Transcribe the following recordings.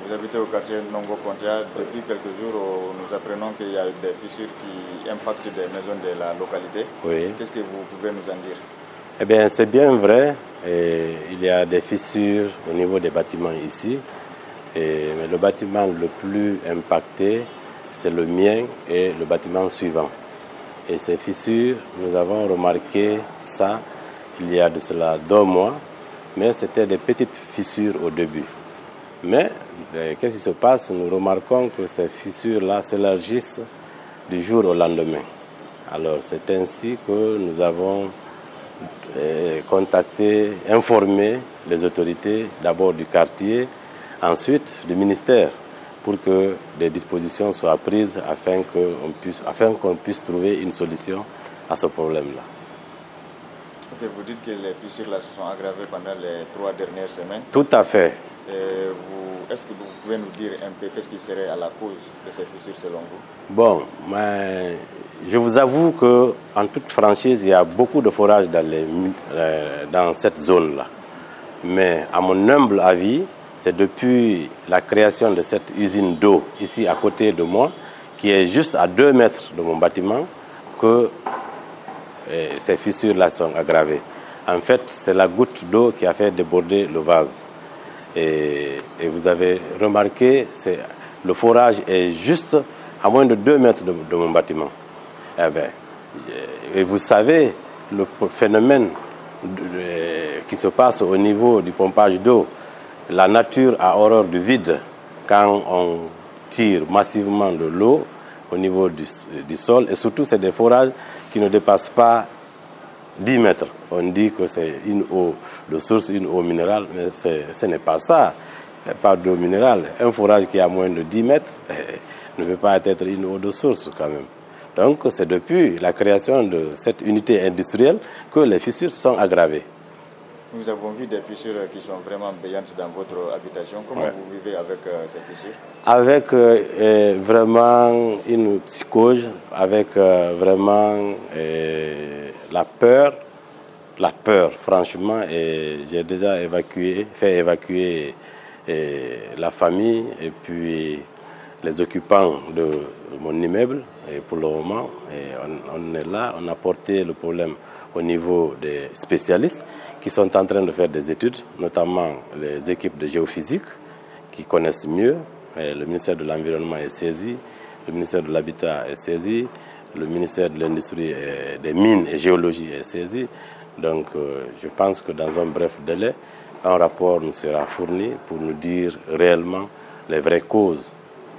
Vous habitez au quartier Nongo Kontia. Depuis quelques jours, nous apprenons qu'il y a des fissures qui impactent des maisons de la localité. Oui. Qu'est-ce que vous pouvez nous en dire? Eh bien, c'est bien vrai. Il y a des fissures au niveau des bâtiments ici. Mais le bâtiment le plus impacté, c'est le mien et le bâtiment suivant. Et ces fissures, nous avons remarqué ça il y a de cela 2 mois, mais c'était des petites fissures au début. Mais qu'est-ce qui se passe? Nous remarquons que ces fissures-là s'élargissent du jour au lendemain. Alors c'est ainsi que nous avons contacté, informé les autorités, d'abord du quartier, ensuite du ministère, pour que des dispositions soient prises afin qu'on puisse trouver une solution à ce problème-là. Okay, vous dites que les fissures là se sont aggravées pendant les 3 dernières semaines. Tout à fait. Est-ce que vous pouvez nous dire un peu qu'est-ce qui serait à la cause de ces fissures selon vous? Bon, mais je vous avoue qu'en toute franchise, il y a beaucoup de forages dans cette zone-là. Mais à mon humble avis, c'est depuis la création de cette usine d'eau ici à côté de moi, qui est juste à 2 mètres de mon bâtiment, que ces fissures-là sont aggravées. En fait, c'est la goutte d'eau qui a fait déborder le vase. Et vous avez remarqué, le forage est juste à moins de 2 mètres de mon bâtiment. Et vous savez, le phénomène qui se passe au niveau du pompage d'eau, la nature a horreur du vide. Quand on tire massivement de l'eau au niveau du sol, et surtout c'est des forages qui ne dépassent pas 10 mètres. On dit que c'est une eau de source, une eau minérale, mais ce n'est pas ça. Pas d'eau minérale. Un forage qui a moins de 10 mètres ne peut pas être une eau de source quand même. Donc c'est depuis la création de cette unité industrielle que les fissures sont aggravées. Nous avons vu des fissures qui sont vraiment payantes dans votre habitation. Comment vous vivez avec ces fissures? Avec vraiment une psychose, avec vraiment la peur franchement. Et j'ai déjà fait évacuer la famille et puis les occupants de mon immeuble. Et pour le moment, on est là, on a porté le problème au niveau des spécialistes qui sont en train de faire des études, notamment les équipes de géophysique qui connaissent mieux. Le ministère de l'Environnement est saisi, le ministère de l'Habitat est saisi, le ministère de l'Industrie, des Mines et Géologie est saisi. Donc je pense que dans un bref délai, un rapport nous sera fourni pour nous dire réellement les vraies causes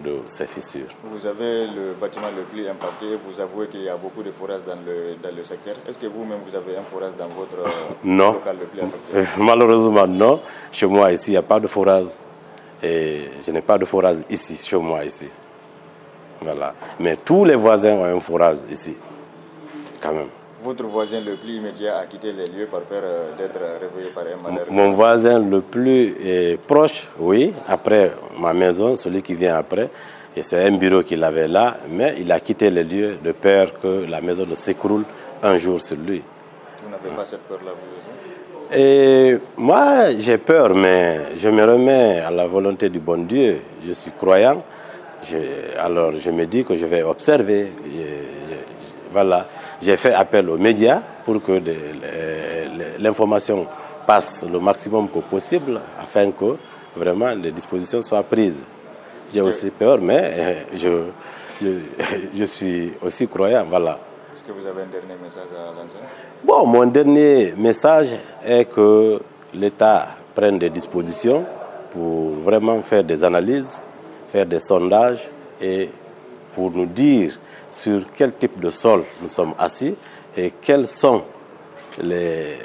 de ces fissures. Vous avez le bâtiment le plus impacté, vous avouez qu'il y a beaucoup de forages dans le secteur. Est-ce que vous-même vous avez un forage dans votre local le plus impacté? Malheureusement non. Chez moi ici, il n'y a pas de forage. Et je n'ai pas de forage ici, chez moi ici. Voilà. Mais tous les voisins ont un forage ici, quand même. Votre voisin le plus immédiat a quitté les lieux par peur d'être réveillé par un malheur? Mon voisin le plus proche, oui, après ma maison, celui qui vient après, et c'est un bureau qu'il avait là, mais il a quitté les lieux de peur que la maison ne s'écroule un jour sur lui. Vous n'avez pas cette peur-là, vous aussi? Et moi, j'ai peur, mais je me remets à la volonté du bon Dieu. Je suis croyant. Alors, je me dis que je vais observer. Voilà. J'ai fait appel aux médias pour que l'information passe le maximum que possible afin que vraiment les dispositions soient prises. J'ai aussi peur, mais je suis aussi croyant. Voilà. Est-ce que vous avez un dernier message à lancer? Bon, mon dernier message est que l'État prenne des dispositions pour vraiment faire des analyses, faire des sondages et pour nous dire sur quel type de sol nous sommes assis et quelles sont les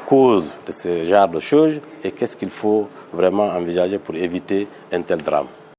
causes de ce genre de choses et qu'est-ce qu'il faut vraiment envisager pour éviter un tel drame.